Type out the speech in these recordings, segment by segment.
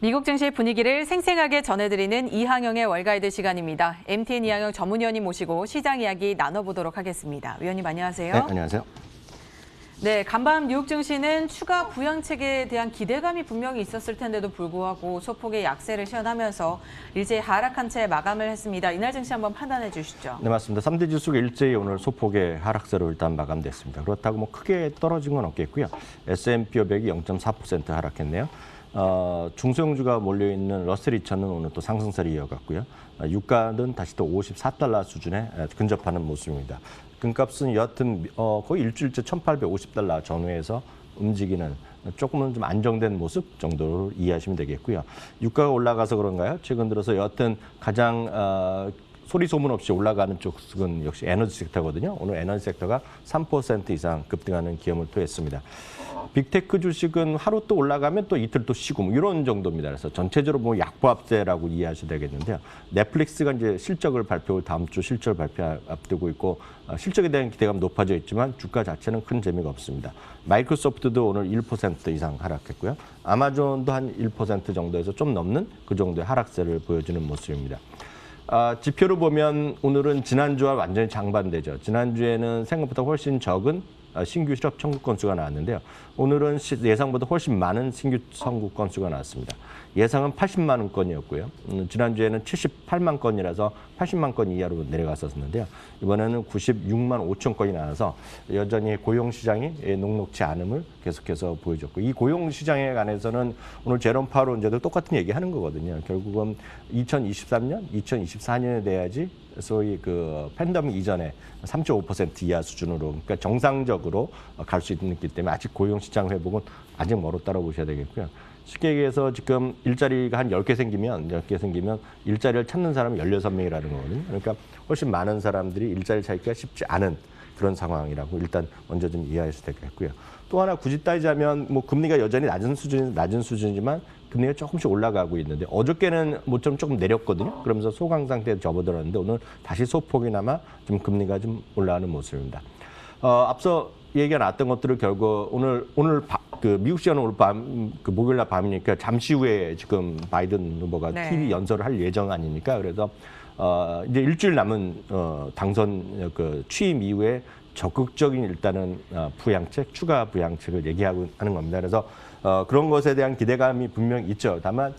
미국 증시 분위기를 생생하게 전해드리는 이항영의 월가이드 시간입니다. MTN 이항영 전문위원님 모시고 시장 이야기 나눠보도록 하겠습니다. 위원님 안녕하세요. 네, 안녕하세요. 네, 간밤 뉴욕 증시는 추가 부양책에 대한 기대감이 분명히 있었을 텐데도 불구하고 소폭의 약세를 시현하면서 일제히 하락한 채 마감을 했습니다. 이날 증시 한번 판단해 주시죠. 네, 맞습니다. 3대 지수가 일제히 오늘 소폭의 하락세로 일단 마감됐습니다. 그렇다고 뭐 크게 떨어진 건 없겠고요. S&P 500이 0.4% 하락했네요. 중소형주가 몰려있는 러셀 2000은 오늘 또 상승세를 이어갔고요. 유가는 다시 또 $54 수준에 근접하는 모습입니다. 금값은 여하튼 거의 일주일째 $1,850 전후에서 움직이는 조금은 좀 안정된 모습 정도로 이해하시면 되겠고요. 유가가 올라가서 그런가요? 최근 들어서 여하튼 가장 소리 소문 없이 올라가는 쪽은 역시 에너지 섹터거든요. 오늘 에너지 섹터가 3% 이상 급등하는 기염을 토했습니다. 빅테크 주식은 하루 또 올라가면 또 이틀 또 쉬고 뭐 이런 정도입니다. 그래서 전체적으로 뭐 약보합세라고 이해하셔야 되겠는데요. 넷플릭스가 이제 실적을 다음 주 실적 발표 앞두고 있고 실적에 대한 기대감 높아져 있지만 주가 자체는 큰 재미가 없습니다. 마이크로소프트도 오늘 1% 이상 하락했고요. 아마존도 한 1% 정도에서 좀 넘는 그 정도의 하락세를 보여주는 모습입니다. 지표를 보면 오늘은 지난주와 완전히 장반대죠. 지난주에는 생각보다 훨씬 적은 신규 실업 청구 건수가 나왔는데요. 오늘은 예상보다 훨씬 많은 신규 청구 건수가 나왔습니다. 예상은 80만 건이었고요. 지난주에는 78만 건이라서 80만 건 이하로 내려갔었는데요. 이번에는 96만 5천 건이 나와서 여전히 고용시장이 녹록지 않음을 계속해서 보여줬고 이 고용시장에 관해서는 오늘 제롬 파월 원자도 똑같은 얘기하는 거거든요. 결국은 2023년, 2024년에 돼야지 소위 그 팬데믹 이전에 3.5% 이하 수준으로 그러니까 정상적으로 갈 수 있기 때문에 아직 고용시장 회복은 아직 멀었다고 보셔야 되겠고요. 쉽게 얘기해서 지금 일자리가 한 10개 생기면 일자리를 찾는 사람이 16명이라는 거거든요. 그러니까 훨씬 많은 사람들이 일자리 찾기가 쉽지 않은 그런 상황이라고 일단 먼저 좀 이해하셔야 되겠고요. 또 하나 굳이 따지자면 뭐 금리가 여전히 낮은 수준이지만 금리가 조금씩 올라가고 있는데 어저께는 모처럼 조금 내렸거든요. 그러면서 소강 상태에 접어들었는데 오늘 다시 소폭이나마 좀 금리가 좀 올라가는 모습입니다. 앞서 얘기가 나왔던 것들을 결국 오늘 그 미국 시간은 오늘 밤 그 목요일 날 밤이니까 잠시 후에 지금 바이든 후보가 네. TV 연설을 할 예정 아닙니까? 그래서 이제 일주일 남은 당선 그 취임 이후에 적극적인 일단은 부양책, 추가 부양책을 얘기하고 하는 겁니다. 그래서 그런 것에 대한 기대감이 분명히 있죠. 다만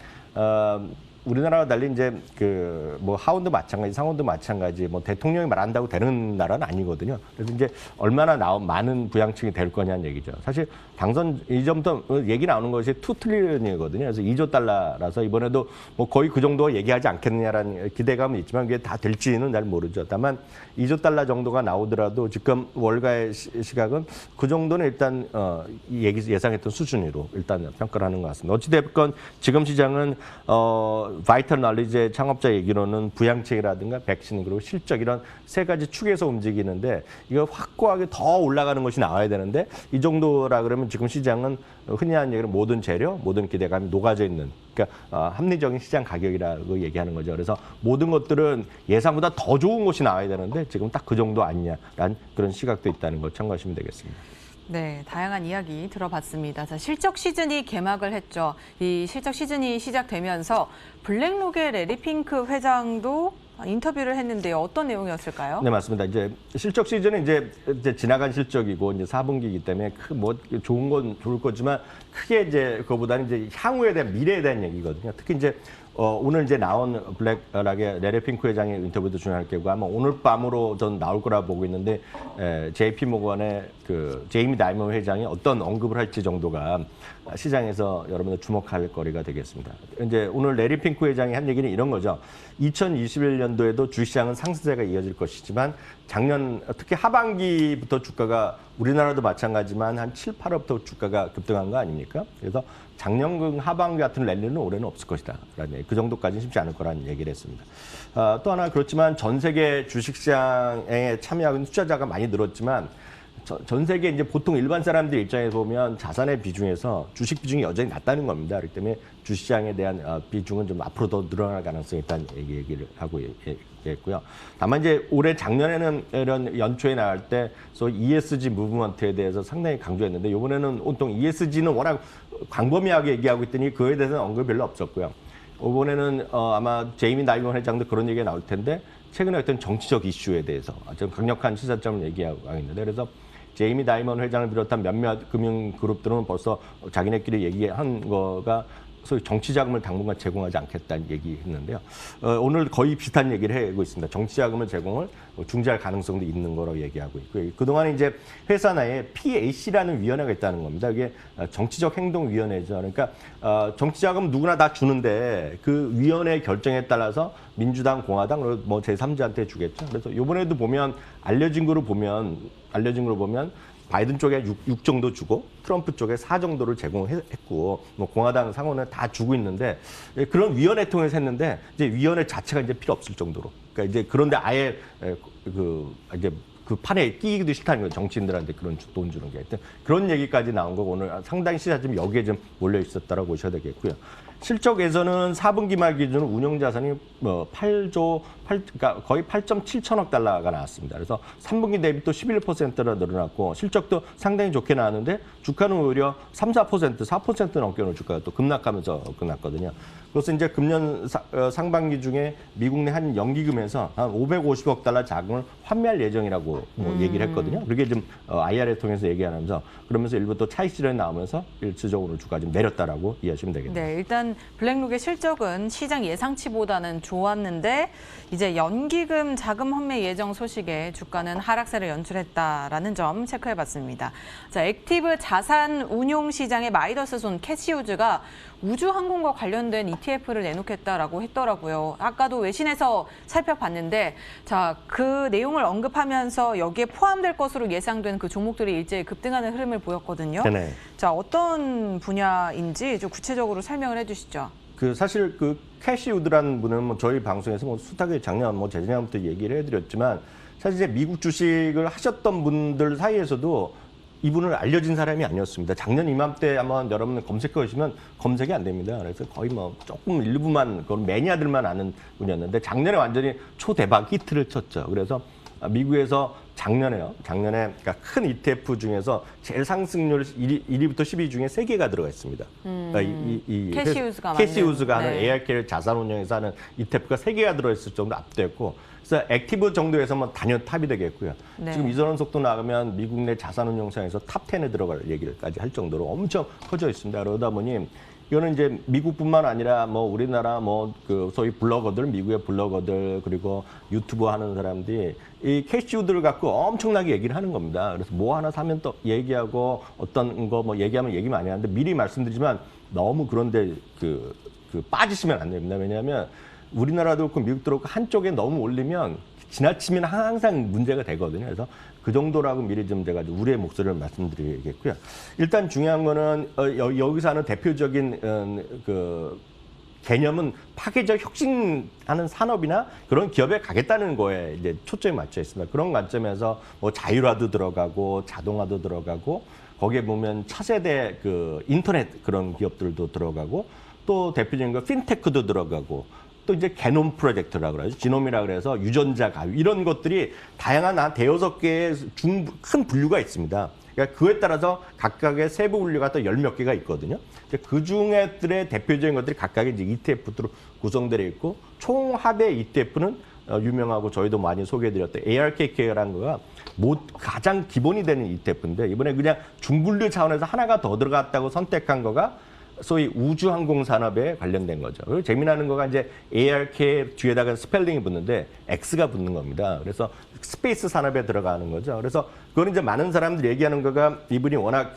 우리나라와 달리 이제 그 뭐 하원도 마찬가지, 상원도 마찬가지, 뭐 대통령이 말한다고 되는 나라는 아니거든요. 그래서 이제 얼마나 많은 부양책이 될 거냐는 얘기죠. 사실 당선 이전부터 얘기 나오는 것이 2 트릴리언이거든요. 그래서 2조 달러라서 이번에도 뭐 거의 그 정도 얘기하지 않겠느냐라는 기대감은 있지만 그게 다 될지는 잘 모르죠. 다만 2조 달러 정도가 나오더라도 지금 월가의 시각은 그 정도는 일단 예상했던 수준으로 일단 평가를 하는 것 같습니다. 어찌됐건 지금 시장은 바이털 날리지의 창업자 얘기로는 부양책이라든가 백신 그리고 실적 이런 세 가지 축에서 움직이는데 이거 확고하게 더 올라가는 것이 나와야 되는데 이 정도라 그러면 지금 시장은 흔히 하는 얘기는 모든 재료, 모든 기대감이 녹아져 있는 그러니까 합리적인 시장 가격이라고 얘기하는 거죠. 그래서 모든 것들은 예상보다 더 좋은 것이 나와야 되는데 지금 딱 그 정도 아니냐라는 그런 시각도 있다는 걸 참고하시면 되겠습니다. 네, 다양한 이야기 들어봤습니다. 자, 실적 시즌이 개막을 했죠. 이 실적 시즌이 시작되면서 블랙록의 레리 핑크 회장도 인터뷰를 했는데요. 어떤 내용이었을까요? 네, 맞습니다. 이제 실적 시즌은 이제 지나간 실적이고 이제 4분기이기 때문에 뭐 좋은 건 좋을 거지만 크게 이제 그거보다는 이제 향후에 대한 미래에 대한 얘기거든요. 특히 이제 오늘 이제 나온 블랙락의 레리 핑크 회장의 인터뷰도 중요할 거고 아마 오늘 밤으로 전 나올 거라 보고 있는데 JP 모건의 그 제이미 다이먼 회장이 어떤 언급을 할지 정도가 시장에서 여러분들 주목할 거리가 되겠습니다. 이제 오늘 레리 핑크 회장이 한 얘기는 이런 거죠. 2021년도에도 주시장은 상승세가 이어질 것이지만 작년 특히 하반기부터 주가가 우리나라도 마찬가지지만 한 7, 8월부터 주가가 급등한 거 아닙니까? 그래서 작년 하반기 같은 랠리는 올해는 없을 것이다. 그 정도까지는 쉽지 않을 거라는 얘기를 했습니다. 또 하나 그렇지만 전 세계 주식시장에 참여하고 있는 투자자가 많이 늘었지만 전 세계 이제 보통 일반 사람들 입장에서 보면 자산의 비중에서 주식 비중이 여전히 낮다는 겁니다. 그렇기 때문에 주시장에 대한 비중은 좀 앞으로 더 늘어날 가능성이 있다는 얘기를 하고 되겠고요. 다만 이제 올해 작년에는 이런 연초에 나갈 때 소위 ESG 무브먼트에 대해서 상당히 강조했는데 이번에는 온통 ESG는 워낙 광범위하게 얘기하고 있더니 그에 대해서는 언급이 별로 없었고요. 이번에는 아마 제이미 나이먼 회장도 그런 얘기가 나올 텐데 최근에 어떤 정치적 이슈에 대해서 좀 강력한 시사점을 얘기하고 있는데 그래서 제이미 다이먼 회장을 비롯한 몇몇 금융그룹들은 벌써 자기네끼리 얘기한 거가 소위 정치 자금을 당분간 제공하지 않겠다는 얘기했는데요. 오늘 거의 비슷한 얘기를 하고 있습니다. 정치 자금을 제공을 중지할 가능성도 있는 거로 얘기하고 있고요. 그동안 이제 회사 내에 PAC라는 위원회가 있다는 겁니다. 이게 정치적 행동위원회죠. 그러니까 정치 자금 누구나 다 주는데 그 위원회 결정에 따라서 민주당, 공화당, 뭐 제3자한테 주겠죠. 그래서 이번에도 보면 알려진 거로 보면 바이든 쪽에 6 정도 주고 트럼프 쪽에 4 정도를 제공했고 뭐 공화당 상원은 다 주고 있는데 그런 위원회 통해서 했는데 이제 위원회 자체가 이제 필요 없을 정도로 그러니까 이제 그런데 아예 그 판에 끼기도 싫다는 거예요. 정치인들한테 그런 돈 주는 게. 하여튼 그런 얘기까지 나온 거고 오늘 상당히 시사점이 여기에 좀 몰려 있었다라고 보셔야 되겠고요. 실적에서는 4분기 말 기준 운용 자산이 뭐 8그러니까 거의 8.7천억 달러가 나왔습니다. 그래서 3분기 대비 또 11%나 늘어났고 실적도 상당히 좋게 나왔는데 주가는 오히려 4% 넘게 오는 주가가 또 급락하면서 끝났거든요. 그래서 이제 금년 상반기 중에 미국 내 한 연기금에서 한 550억 달러 자금을 환매할 예정이라고 뭐 얘기를 했거든요. 그게 좀 IR을 통해서 얘기하면서 그러면서 일부 또 차익 실현이 나오면서 일시적으로 주가 좀 내렸다라고 이해하시면 되겠네요. 네, 일단 블랙록의 실적은 시장 예상치보다는 좋았는데 이제 연기금 자금 환매 예정 소식에 주가는 하락세를 연출했다라는 점 체크해봤습니다. 자, 액티브 자산 운용 시장의 마이더스 손 캐시우즈가 우주항공과 관련된 ETF를 내놓겠다라고 했더라고요. 아까도 외신에서 살펴봤는데 자, 그 내용을 언급하면서 여기에 포함될 것으로 예상된 그 종목들이 일제히 급등하는 흐름을 보였거든요. 네네. 자, 어떤 분야인지 좀 구체적으로 설명을 해주시죠. 사실 그 캐시우드라는 분은 뭐 저희 방송에서 뭐 숱하게 작년 뭐 재작년부터 얘기를 해드렸지만 사실 이제 미국 주식을 하셨던 분들 사이에서도 이분을 알려진 사람이 아니었습니다. 작년 이맘때 한번 여러분 검색해 보시면 검색이 안 됩니다. 그래서 거의 뭐 조금 일부만 그런 매니아들만 아는 분이었는데 작년에 완전히 초대박 히트를 쳤죠. 그래서 미국에서 작년에 그러니까 큰 ETF 중에서 제일 상승률 1위부터 10위 중에 3개가 들어가 있습니다. 그러니까 캐시우즈가 하는 네. ARK를 자산운용에서 하는 ETF가 3개가 들어있을 정도로 압도했고 그래서 액티브 정도에서 뭐 단연 탑이 되겠고요. 네. 지금 이전 속도 나가면 미국 내 자산운용사에서 탑 10에 들어갈 얘기까지 할 정도로 엄청 커져 있습니다. 그러다 보니 이거는 이제 미국뿐만 아니라 뭐 우리나라 뭐 그 소위 블로거들, 미국의 블로거들 그리고 유튜브 하는 사람들이 이 캐시우드를 갖고 엄청나게 얘기를 하는 겁니다. 그래서 뭐 하나 사면 또 얘기하고 어떤 거 뭐 얘기하면 얘기 많이 하는데 미리 말씀드리지만 너무 그런데 빠지시면 안 됩니다. 왜냐하면 우리나라도 그렇고 미국도 그렇고 한쪽에 너무 올리면 지나치면 항상 문제가 되거든요. 그래서 그 정도라고 미리 좀 제가 우리의 목소리를 말씀드리겠고요. 일단 중요한 거는 여기서 하는 대표적인 그 개념은 파괴적 혁신하는 산업이나 그런 기업에 가겠다는 거에 이제 초점이 맞춰 있습니다. 그런 관점에서 뭐 자율화도 들어가고 자동화도 들어가고 거기에 보면 차세대 그 인터넷 그런 기업들도 들어가고 또 대표적인 거 핀테크도 들어가고 또 이제 게놈 프로젝트라고 그러죠. 지놈이라 그래서 유전자 가위 이런 것들이 다양한 한 5-6개의 큰 분류가 있습니다. 그러니까 그에 따라서 각각의 세부 분류가 또 10몇 개가 있거든요. 그 중에들의 대표적인 것들이 각각의 이제 ETF로 구성되어 있고 총합의 ETF는 유명하고 저희도 많이 소개해드렸던 ARKK라는 거가 가장 기본이 되는 ETF인데 이번에 그냥 중분류 차원에서 하나가 더 들어갔다고 선택한 거가 소위 우주항공 산업에 관련된 거죠. 그리고 재미나는 거가 이제 ARK 뒤에다가 스펠링이 붙는데 X가 붙는 겁니다. 그래서 스페이스 산업에 들어가는 거죠. 그래서 그건 이제 많은 사람들이 얘기하는 거가 이분이 워낙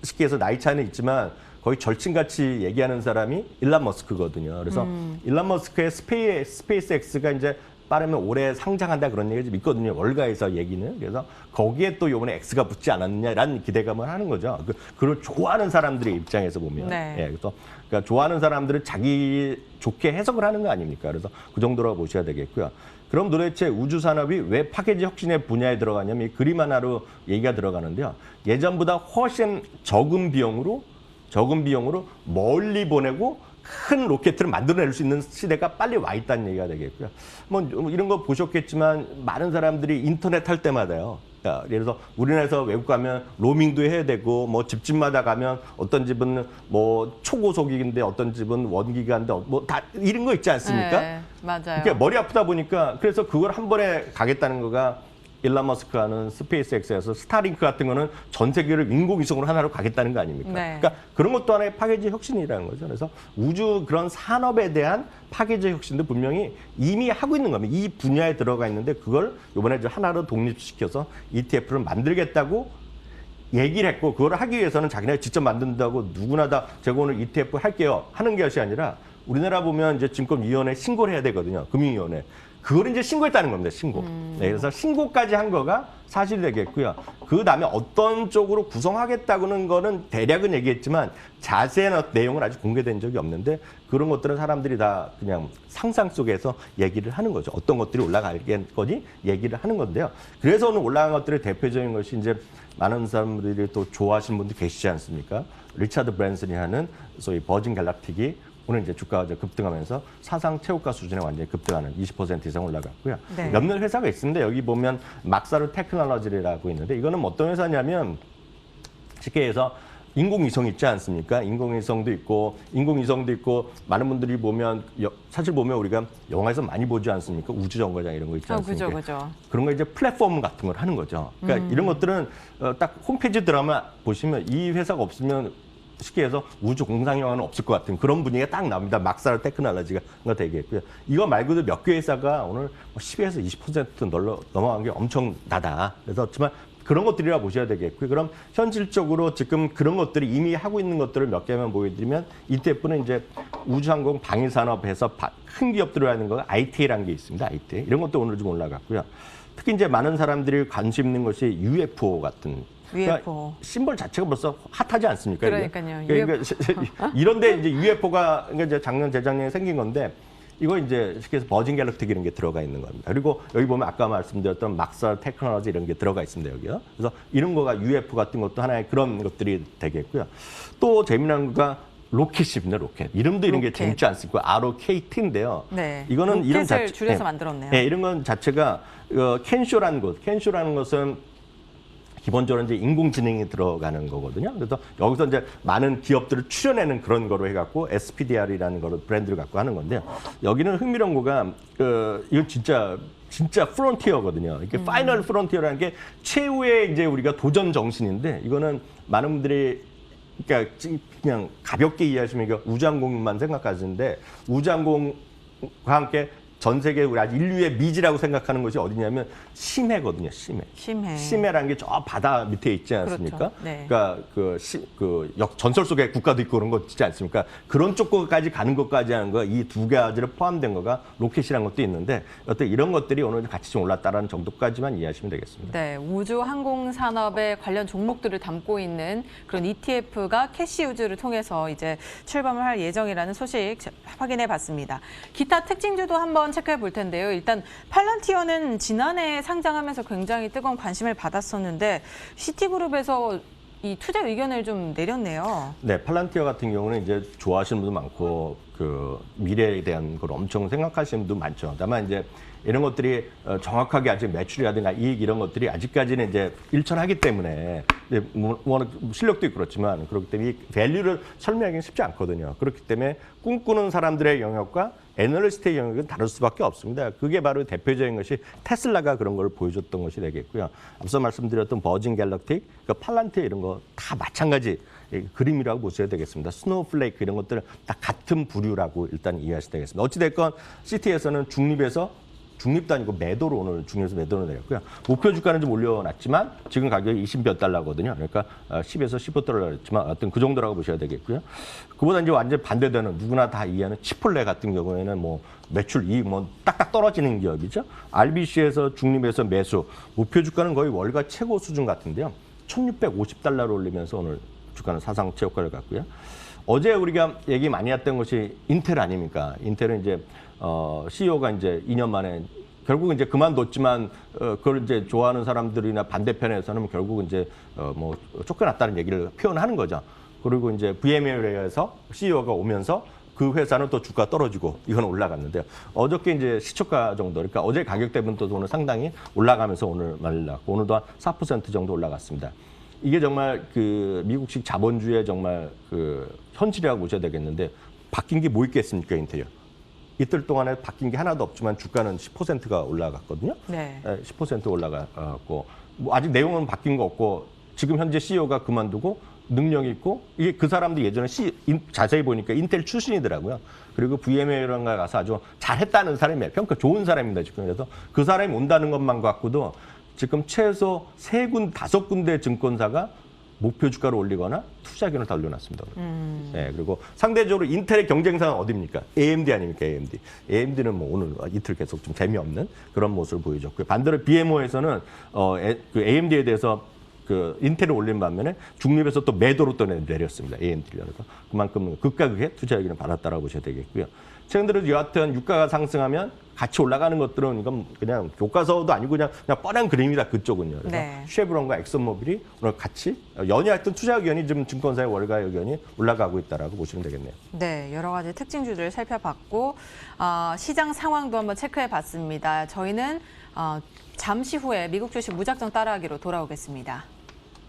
쉽게 해서 나이 차이는 있지만 거의 절친같이 얘기하는 사람이 일론 머스크거든요. 그래서 일론 머스크의 스페이스 X가 이제 빠르면 올해 상장한다 그런 얘기가 좀 있거든요. 월가에서 얘기는. 그래서 거기에 또 이번에 X가 붙지 않았느냐라는 기대감을 하는 거죠. 그걸 좋아하는 사람들의 입장에서 보면. 네. 예, 그래서 그러니까 좋아하는 사람들은 자기 좋게 해석을 하는 거 아닙니까? 그래서 그 정도라고 보셔야 되겠고요. 그럼 도대체 우주 산업이 왜 파괴지 혁신의 분야에 들어가냐면 이 그림 하나로 얘기가 들어가는데요. 예전보다 훨씬 적은 비용으로 멀리 보내고 큰 로켓을 만들어낼 수 있는 시대가 빨리 와 있다는 얘기가 되겠고요. 뭐 이런 거 보셨겠지만 많은 사람들이 인터넷 할 때마다요. 예를 들어서 우리나라에서 외국 가면 로밍도 해야 되고 뭐 집집마다 가면 어떤 집은 뭐 초고속인데 어떤 집은 원기가인데 뭐 다 이런 거 있지 않습니까? 네, 맞아요. 그러니까 머리 아프다 보니까 그래서 그걸 한 번에 가겠다는 거가 일론 머스크 하는 스페이스X에서 스타링크 같은 거는 전 세계를 인공위성으로 하나로 가겠다는 거 아닙니까? 네. 그러니까 그런 것도 하나의 파괴적 혁신이라는 거죠. 그래서 우주 그런 산업에 대한 파괴적 혁신도 분명히 이미 하고 있는 겁니다. 이 분야에 들어가 있는데 그걸 이번에 하나로 독립시켜서 ETF를 만들겠다고 얘기를 했고 그걸 하기 위해서는 자기네가 직접 만든다고 누구나 다 제가 오늘 ETF 할게요 하는 것이 아니라 우리나라 보면 이제 증권위원회 신고를 해야 되거든요. 금융위원회. 그걸 이제 신고했다는 겁니다. 신고. 네, 그래서 신고까지 한 거가 사실이 되겠고요. 그 다음에 어떤 쪽으로 구성하겠다는 거는 대략은 얘기했지만 자세한 내용은 아직 공개된 적이 없는데 그런 것들은 사람들이 다 그냥 상상 속에서 얘기를 하는 거죠. 어떤 것들이 올라갈 거니 얘기를 하는 건데요. 그래서 오늘 올라간 것들의 대표적인 것이 이제 많은 사람들이 또 좋아하시는 분들 계시지 않습니까? 리차드 브랜슨이 하는 소위 버진 갤럭틱이 오늘 이제 주가가 이제 급등하면서 사상 최고가 수준에 완전히 급등하는 20% 이상 올라갔고요. 네. 몇몇 회사가 있습니다. 여기 보면 막사르 테크놀로지라고 있는데 이거는 어떤 회사냐면 쉽게 해서 인공위성 있지 않습니까? 인공위성도 있고 많은 분들이 보면 사실 보면 우리가 영화에서 많이 보지 않습니까? 우주정거장 이런 거 있지 않습니까? 그죠. 그런 거 이제 플랫폼 같은 걸 하는 거죠. 그러니까 이런 것들은 딱 홈페이지 드라마 보시면 이 회사가 없으면 쉽게 해서 우주 공상 영화는 없을 것 같은 그런 분위기가 딱 나옵니다. 막사르 테크놀로지가 되겠고요. 이거 말고도 몇 개 회사가 오늘 10에서 20% 넘어간 게 엄청나다. 그래서 정말 그런 것들이라 보셔야 되겠고요. 그럼 현실적으로 지금 그런 것들이 이미 하고 있는 것들을 몇 개만 보여드리면 ETF는 이제 우주항공 방위산업에서 큰 기업들을 하는 거 IT라는 게 있습니다. IT. 이런 것도 오늘 좀 올라갔고요. 특히 이제 많은 사람들이 관심 있는 것이 UFO 같은 UFO. 심벌 자체가 벌써 핫하지 않습니까? 그러니까요. 그러니까 이런데 이제 UFO가 이제 작년 재작년에 생긴 건데 이거 이제 쉽게 해서 버진 갤럭틱 이런 게 들어가 있는 겁니다. 그리고 여기 보면 아까 말씀드렸던 막사르 테크놀로지 이런 게 들어가 있습니다. 여기요. 그래서 이런 거가 UFO 같은 것도 하나의 그런 것들이 되겠고요. 또 재미난 거가 로켓입니다. 로켓. 이름도 이런 게 재밌지 않습니까? ROKT인데요. 네. 이거는 이름 로켓을 줄여서 만들었네요. 네, 이런 건 자체가 켄쇼라는 것은 기본적으로 이제 인공지능이 들어가는 거거든요. 그래서 여기서 이제 많은 기업들을 출연하는 그런 거로 해갖고 SPDR이라는 거로 브랜드를 갖고 하는 건데요. 여기는 흥미로운 거가 이건 진짜 프론티어거든요. 이게 파이널 프론티어라는 게 최후의 이제 우리가 도전 정신인데 이거는 많은 분들이 그러니까 그냥 가볍게 이해하시면 이거 우주항공만 생각하시는데 우주항공과 함께 전 세계 우리 아직 인류의 미지라고 생각하는 것이 어디냐면 심해거든요. 심해라는 게 저 바다 밑에 있지 않습니까? 그렇죠. 네. 그러니까 전설 속의 국가도 있고 그런 거 있지 않습니까? 그런 쪽까지 가는 것까지 하는 거 이 두 가지를 포함된 거가 로켓이라는 것도 있는데 어떤 이런 것들이 오늘 같이 좀 올랐다라는 정도까지만 이해하시면 되겠습니다. 네, 우주 항공 산업의 관련 종목들을 담고 있는 그런 ETF가 캐시우즈를 통해서 이제 출범을 할 예정이라는 소식 확인해 봤습니다. 기타 특징주도 한번 체크해 볼 텐데요. 일단 팔란티어는 지난해 상장하면서 굉장히 뜨거운 관심을 받았었는데 시티그룹에서 이 투자 의견을 좀 내렸네요. 네, 팔란티어 같은 경우는 이제 좋아하시는 분도 많고 그 미래에 대한 걸 엄청 생각하시는 분도 많죠. 다만 이제 이런 것들이 정확하게 아직 매출이라든가 이익 이런 것들이 아직까지는 이제 일천하기 때문에 워낙 실력도 있고 그렇지만 그렇기 때문에 이 밸류를 설명하기는 쉽지 않거든요. 그렇기 때문에 꿈꾸는 사람들의 영역과 애널리스트의 영역은 다를 수밖에 없습니다. 그게 바로 대표적인 것이 테슬라가 그런 걸 보여줬던 것이 되겠고요. 앞서 말씀드렸던 버진 갤럭틱, 팔란티어 이런 거 다 마찬가지 그림이라고 보셔야 되겠습니다. 스노우플레이크 이런 것들은 다 같은 부류라고 일단 이해하셔야 되겠습니다. 어찌됐건 시티에서는 중립도 아니고 매도로 오늘 중립에서 매도로 내렸고요. 목표 주가는 좀 올려놨지만 지금 가격이 20몇 달러거든요. 그러니까 10에서 15달러 했지만 어떤 그 정도라고 보셔야 되겠고요. 그보다 이제 완전 반대되는 누구나 다 이해하는 치폴레 같은 경우에는 뭐 매출 이익 뭐 딱딱 떨어지는 기업이죠. RBC에서 중립에서 매수. 목표 주가는 거의 월가 최고 수준 같은데요. 1650달러로 올리면서 오늘 주가는 사상 최고가를 갔고요. 어제 우리가 얘기 많이 했던 것이 인텔 아닙니까? 인텔은 이제 CEO가 이제 2년 만에 결국 이제 그만뒀지만 그걸 이제 좋아하는 사람들이나 반대편에서는 결국 이제 뭐 쫓겨났다는 얘기를 표현하는 거죠. 그리고 이제 VMware에서 CEO가 오면서 그 회사는 또 주가 떨어지고 이건 올라갔는데요. 어저께 이제 시초가 정도, 그러니까 어제 가격 대비는 또 오늘 상당히 올라가면서 오늘 말랐고 오늘도 한 4% 정도 올라갔습니다. 이게 정말 그 미국식 자본주의의 정말 그 현실이라고 보셔야 되겠는데 바뀐 게 뭐 있겠습니까, 인텔이요? 이틀 동안에 바뀐 게 하나도 없지만 주가는 10%가 올라갔거든요. 네. 10% 올라갔고 뭐 아직 내용은 바뀐 거 없고 지금 현재 CEO가 그만두고 능력이 있고 이게 그 사람도 예전에 자세히 보니까 인텔 출신이더라고요. 그리고 VMware가 가서 아주 잘했다는 사람이에요. 평가 좋은 사람입니다. 지금 그래서 그 사람이 온다는 것만 갖고도 지금 최소 5군데 증권사가 목표 주가를 올리거나 투자 의견을 다 올려놨습니다. 네, 그리고 상대적으로 인텔의 경쟁사는 어디입니까? AMD 아닙니까? AMD. AMD는 뭐 오늘 이틀 계속 좀 재미없는 그런 모습을 보여줬고요. 반대로 VMW에서는 그 AMD에 대해서 그 인텔을 올린 반면에 중립에서 또 매도로 또 내렸습니다. AMD를. 그래서 그만큼 극과 극의 투자 의견을 받았다라고 보셔야 되겠고요. 최근 들어 여하튼 유가가 상승하면 같이 올라가는 것들은 이건 그냥 교과서도 아니고 그냥 뻔한 그림이다 그쪽은요. 그래서 네. 쉐브론과 엑슨모빌이 오늘 같이 연이하여튼 투자 의견이 지금 증권사의 월가 의견이 올라가고 있다라고 보시면 되겠네요. 네, 여러 가지 특징주들을 살펴봤고 시장 상황도 한번 체크해봤습니다. 저희는 잠시 후에 미국 주식 무작정 따라하기로 돌아오겠습니다.